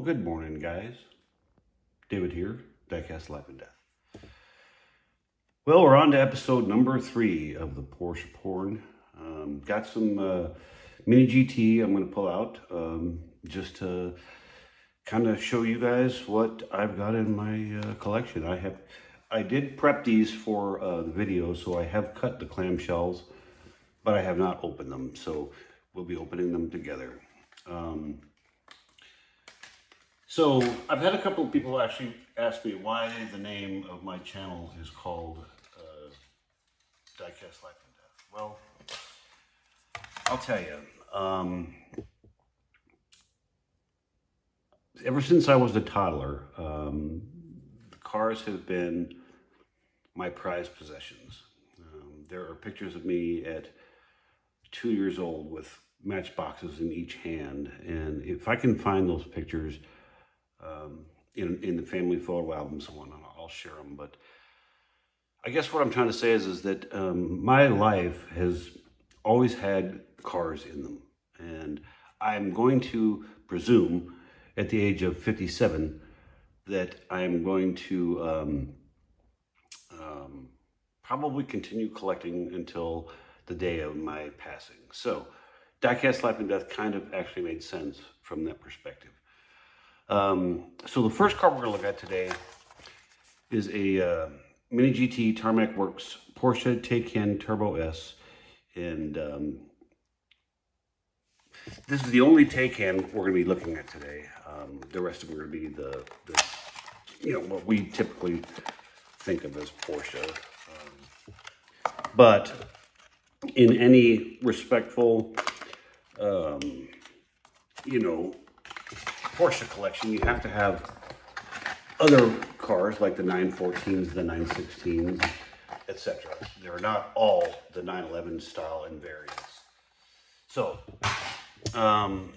good morning, guys. David here, Diecast Life and Death. Well, we're on to episode number 3 of the Porsche porn. Got some mini GT I'm going to pull out just to kind of show you guys what I've got in my collection. I did prep these for the video, so I have cut the clamshells, but I have not opened them, so we'll be opening them together. So I've had a couple of people actually ask me why the name of my channel is called Diecast Life and Death. Well, I'll tell you, ever since I was a toddler, the cars have been my prized possessions. There are pictures of me at 2 years old with matchboxes in each hand, and if I can find those pictures in the family photo albums, I'll share them. But I guess what I'm trying to say is that my life has always had cars in them, and I'm going to presume at the age of 57 that I'm going to probably continue collecting until the day of my passing. So Diecast Life and Death kind of actually made sense from that perspective. So the first car we're going to look at today is a Mini GT Tarmac Works Porsche Taycan Turbo S, and this is the only Taycan we're going to be looking at today. The rest of them are going to be the what we typically think of as Porsche. But in any respectful, Porsche collection, you have to have other cars like the 914s, the 916s, etc. They're not all the 911 style and variants. So,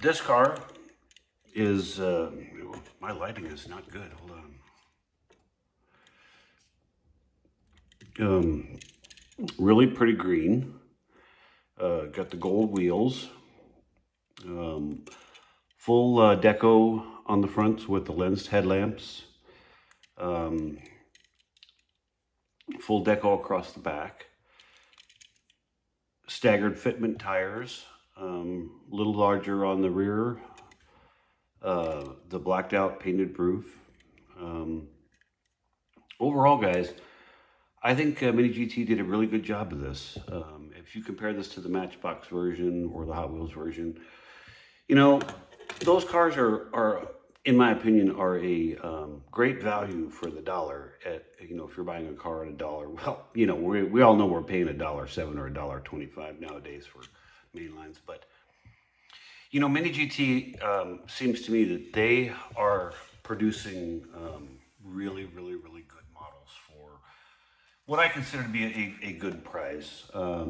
this car is, my lighting is not good, hold on. Really pretty green, got the gold wheels, full deco on the fronts with the lensed headlamps, full deco across the back, staggered fitment tires, a little larger on the rear, the blacked out painted roof. Overall, guys, I think Mini GT did a really good job of this. If you compare this to the Matchbox version or the Hot Wheels version, those cars are, in my opinion, are a great value for the dollar. If you're buying a car at $1, well, we all know we're paying $1.07 or $1.25 nowadays for mainlines. But Mini GT seems to me that they are producing really, really, really good models for what I consider to be a good price. Are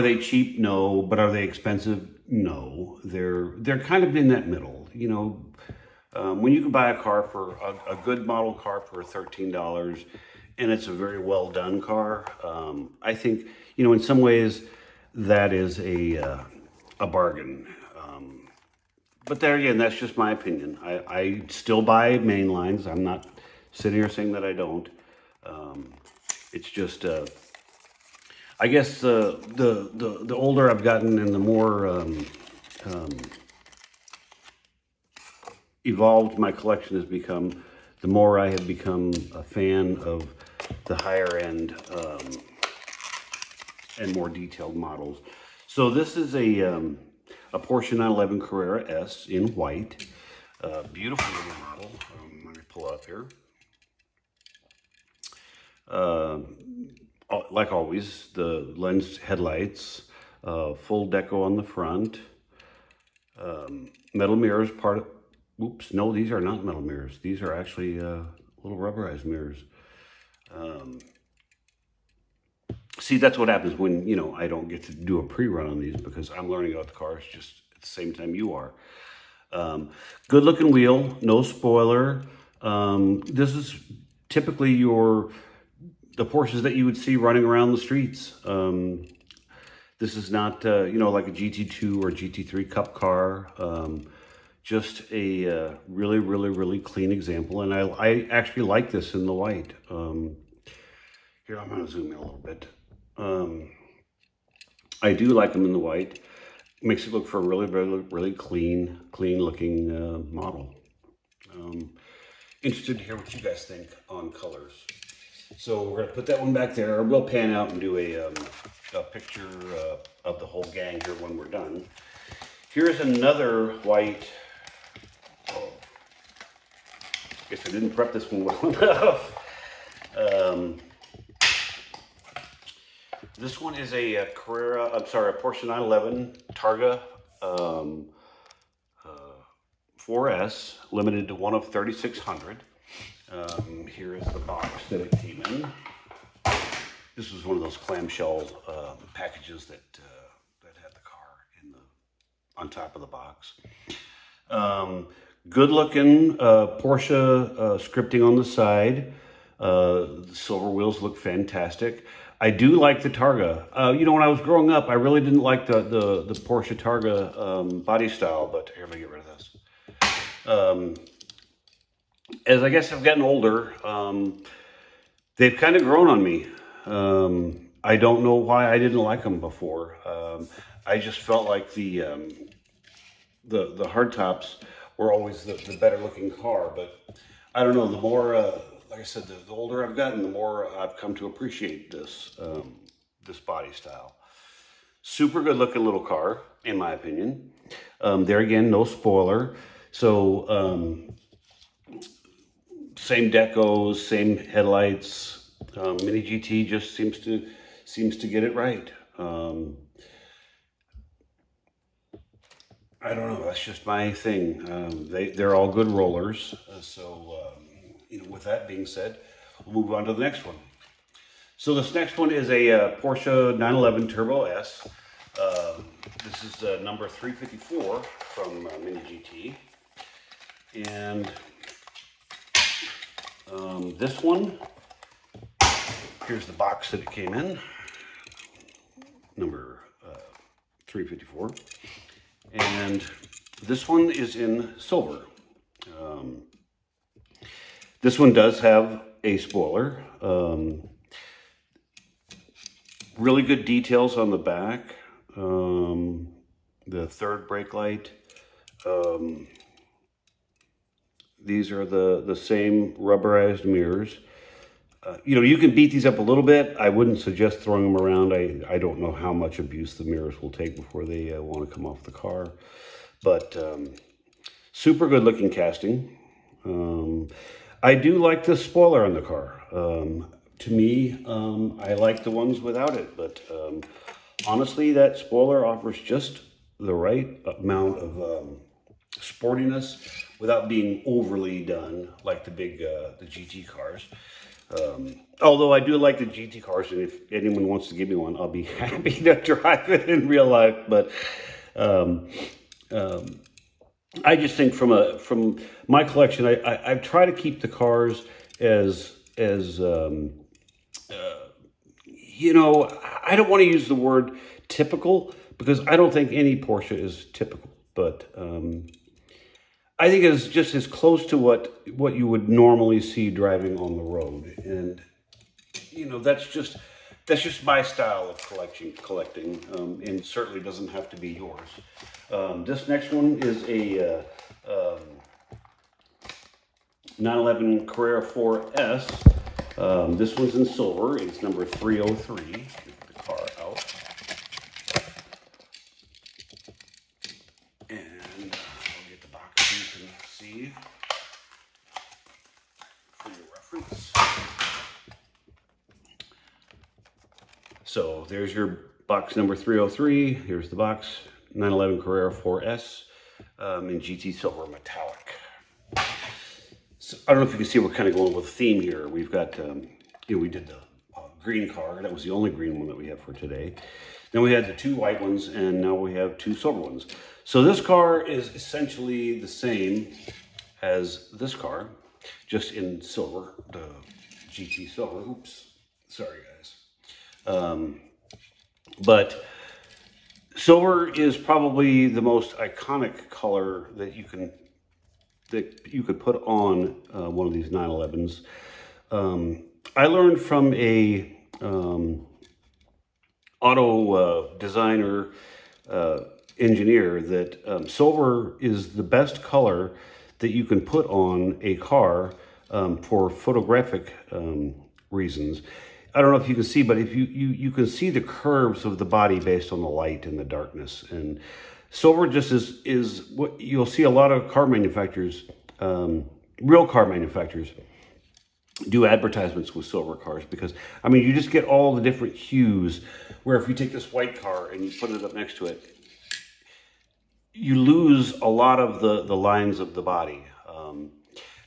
they cheap? No. But are they expensive? No. They're kind of in that middle. When you can buy a car for a good model car for $13, and it's a very well done car, I think in some ways that is a bargain. But there again, that's just my opinion. I still buy main lines. I'm not sitting here saying that I don't. It's just I guess the older I've gotten and the more evolved my collection has become, the more I have become a fan of the higher end and more detailed models. So this is a Porsche 911 Carrera S in white. Beautiful little model. Let me pull up here. Like always, the lens headlights, full deco on the front, metal mirrors. Oops, no, these are not metal mirrors. These are actually little rubberized mirrors. See, that's what happens when, I don't get to do a pre-run on these, because I'm learning about the cars just at the same time you are. Good looking wheel, no spoiler. This is typically the Porsches that you would see running around the streets. This is not, like a GT2 or GT3 Cup car. just a really, really, really clean example. And I actually like this in the white. Here, I'm going to zoom in a little bit. I do like them in the white. Makes it look for a really, really, really clean looking model. Interested to hear what you guys think on colors. So we're going to put that one back there. We'll pan out and do a picture of the whole gang here when we're done. Here's another white. Oh, guess I didn't prep this one well enough. This one is a Porsche 911 Targa 4S, limited to one of 3,600. Here is the box that it came in. This was one of those clamshell packages that had the car on top of the box. Good looking Porsche scripting on the side. The silver wheels look fantastic. I do like the Targa. You know, when I was growing up, I really didn't like the Porsche Targa body style, but here, let me get rid of this. As I guess I've gotten older, they've kind of grown on me. I don't know why I didn't like them before. I just felt like the hardtops were always the better looking car, but I don't know, the more, like I said, the older I've gotten, the more I've come to appreciate this, this body style. Super good looking little car, in my opinion. There again, no spoiler. So, same decos, same headlights. Mini GT just seems to get it right. I don't know. That's just my thing. They're all good rollers. You know, with that being said, we'll move on to the next one. So this next one is a Porsche 911 Turbo S. This is number 354 from Mini GT. And this one, here's the box that it came in, number 354. And this one is in silver. This one does have a spoiler. Really good details on the back. The third brake light. These are the same rubberized mirrors. You know, you can beat these up a little bit. I wouldn't suggest throwing them around. I don't know how much abuse the mirrors will take before they want to come off the car. But super good looking casting. I do like the spoiler on the car. To me, I like the ones without it. But honestly, that spoiler offers just the right amount of sportiness without being overly done like the GT cars. Although I do like the GT cars, and if anyone wants to give me one, I'll be happy to drive it in real life. But I just think from my collection, I try to keep the cars as you know, I don't want to use the word typical because I don't think any Porsche is typical, but I think it's just as close to what you would normally see driving on the road. And, you know, that's just my style of collecting, and certainly doesn't have to be yours. This next one is a 911 Carrera 4S. This one's in silver. It's number 303. Get the car out. And I'll get the box so you can see for your reference. So there's your box number 303. Here's the box, 911 Carrera 4S in GT Silver Metallic. So I don't know if you can see we're kind of going with a theme here. We've got, you know, we did the green car. That was the only green one that we have for today. Then we had the two white ones, and now we have two silver ones. So this car is essentially the same as this car, just in silver, the GT Silver. Oops, sorry guys. But Silver is probably the most iconic color that you could put on one of these 911s. I learned from a auto designer engineer that silver is the best color that you can put on a car for photographic reasons. I don't know if you can see, but if you can see the curves of the body based on the light and the darkness. And silver just is what you'll see a lot of car manufacturers, real car manufacturers, do advertisements with silver cars, because I mean, you just get all the different hues, where if you take this white car and you put it up next to it, you lose a lot of the lines of the body.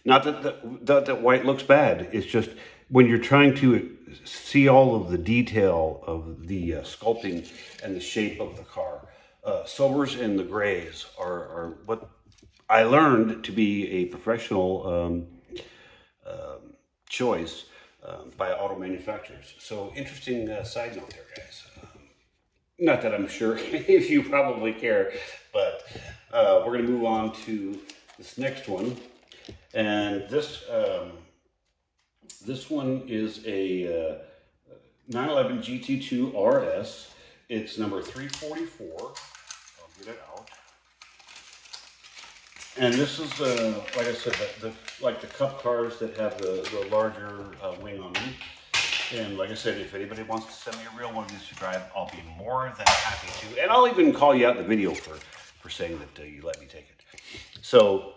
Not that white looks bad. It's just when you're trying to see all of the detail of the sculpting and the shape of the car, silvers and the grays are what I learned to be a professional choice by auto manufacturers. So interesting side note there, guys. Not that I'm sure if you probably care, but we're going to move on to this next one. And this one is a 911 GT2 RS. It's number 344. I'll get it out. And this is, like I said, like the cup cars that have the larger wing on them. And like I said, if anybody wants to send me a real one of these to drive, I'll be more than happy to. And I'll even call you out in the video for saying that you let me take it. So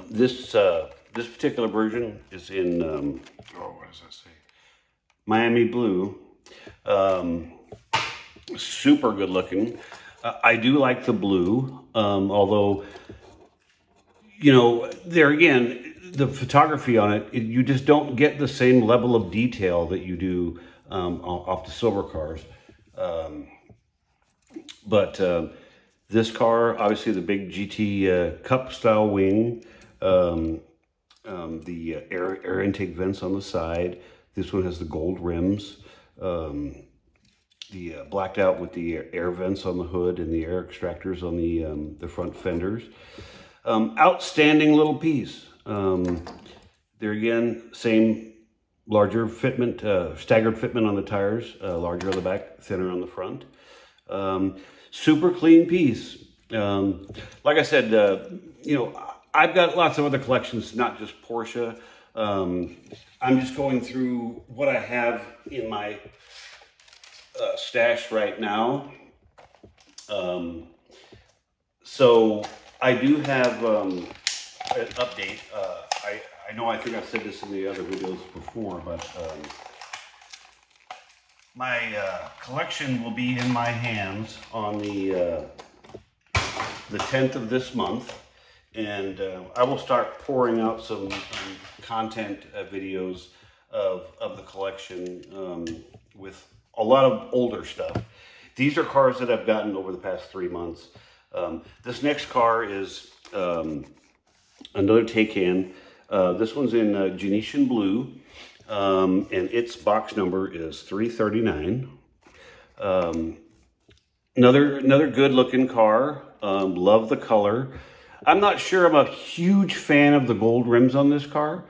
this particular version is in, what does that say? Miami blue. Super good looking. I do like the blue, although, you know, there again, the photography on it, you just don't get the same level of detail that you do off the silver cars. But this car, obviously the big GT cup style wing, the air intake vents on the side. This one has the gold rims. The blacked out with the air vents on the hood and the air extractors on the front fenders. Outstanding little piece. There again, same larger fitment, staggered fitment on the tires, larger on the back, thinner on the front. Super clean piece. Like I said, you know, I've got lots of other collections, not just Porsche. I'm just going through what I have in my stash right now. So I do have an update. I know I think I've said this in the other videos before, but my collection will be in my hands on the 10th of this month, and I will start pouring out some content videos of the collection with a lot of older stuff. These are cars that I've gotten over the past 3 months. This next car is another Taycan. This one's in Genetian blue, and its box number is 339. Another good-looking car. Love the color. I'm not sure I'm a huge fan of the gold rims on this car.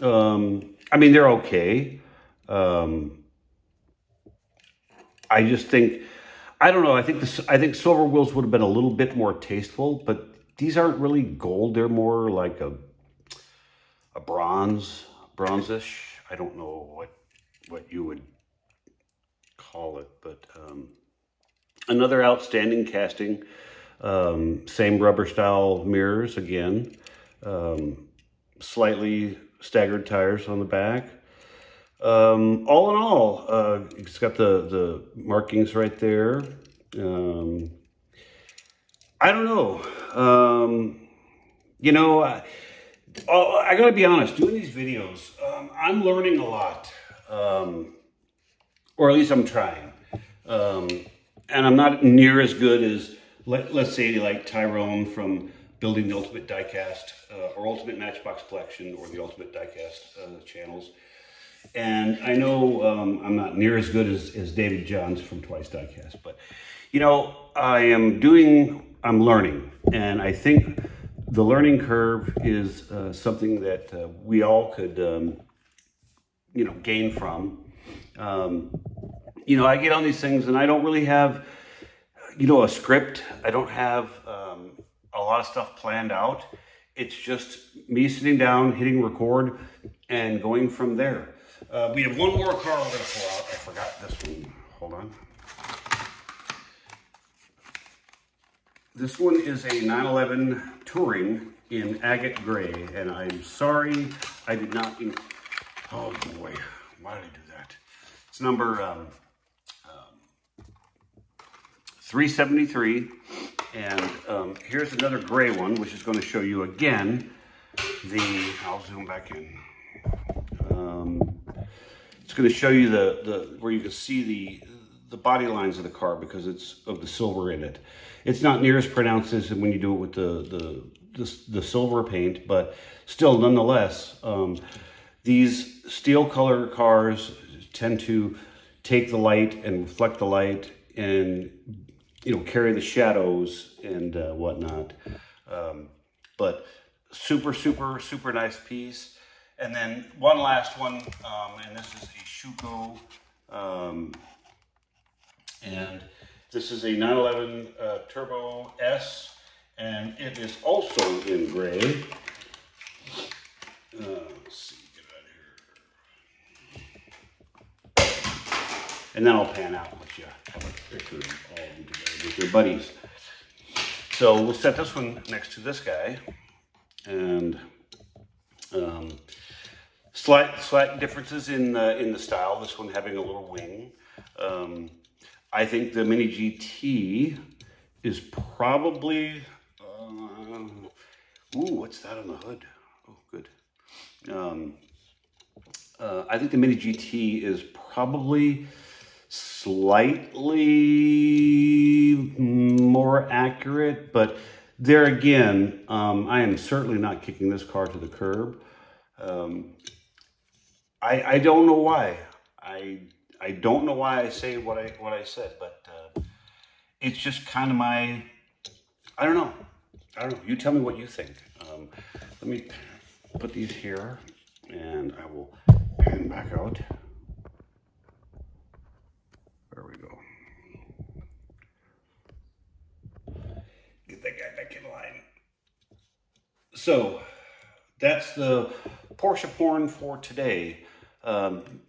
I mean, they're okay. I just think, I don't know, I think silver wheels would have been a little bit more tasteful, but these aren't really gold. They're more like a bronzish. I don't know what you would call it, but another outstanding casting. Same rubber style mirrors again. Slightly staggered tires on the back. All in all, it's got the markings right there. I don't know. You know, I gotta be honest, doing these videos, I'm learning a lot. Or at least I'm trying. And I'm not near as good as, let's say, like Tyrone from Building the Ultimate Diecast, or Ultimate Matchbox Collection, or the Ultimate Diecast channels. And I know I'm not near as good as David Johns from Twice Diecast, but I'm learning, and I think the learning curve is something that we all could, gain from. I get on these things and I don't really have, a script. I don't have a lot of stuff planned out. It's just me sitting down, hitting record, and going from there. We have one more car we're going to pull out. I forgot this one. Hold on. This one is a 911 Touring in agate gray, and I'm sorry I did not. Oh boy, why did I do that? It's number 373, and here's another gray one, which is going to show you again I'll zoom back in. It's going to show you the where you can see the body lines of the car because it's of the silver in it. It's not near as pronounced as when you do it with the silver paint, but still, nonetheless, these steel color cars tend to take the light and reflect the light and, carry the shadows and whatnot. But super, super, super nice piece. And then one last one, and this is a Schuko, and this is a 911 Turbo S, and it is also in gray. Let's see, get out of here. And then I'll pan out and let you have a picture of all of them together with your buddies. So we'll set this one next to this guy, and slight differences in the style. This one having a little wing. I think the Mini GT is probably, what's that on the hood? Oh, good. I think the Mini GT is probably slightly more accurate, but there again, I am certainly not kicking this car to the curb. I don't know why. I don't know why I say what I said, but it's just kind of I don't know. You tell me what you think. Let me put these here, and I will pan back out. There we go. Get that guy back in line. So that's the Porsche porn for today.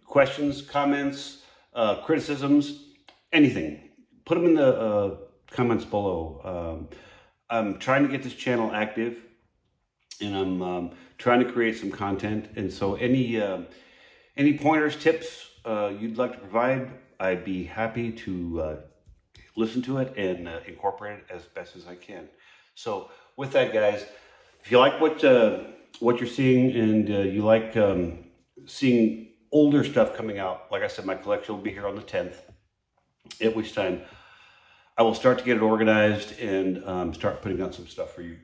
Questions, comments, criticisms, anything, put them in the comments below. I'm trying to get this channel active, and I'm trying to create some content, and so any pointers, tips you'd like to provide, I'd be happy to listen to it and incorporate it as best as I can. So with that, guys, if you like what you're seeing, and you like seeing older stuff coming out, like I said, my collection will be here on the 10th, at which time I will start to get it organized and start putting out some stuff for you,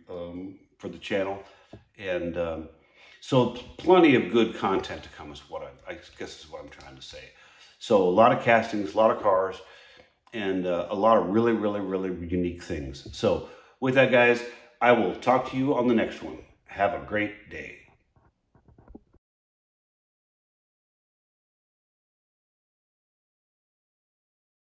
for the channel. And so plenty of good content to come is what I guess is what I'm trying to say. So a lot of castings, a lot of cars, and a lot of really, really, really unique things. So with that, guys, I will talk to you on the next one. Have a great day.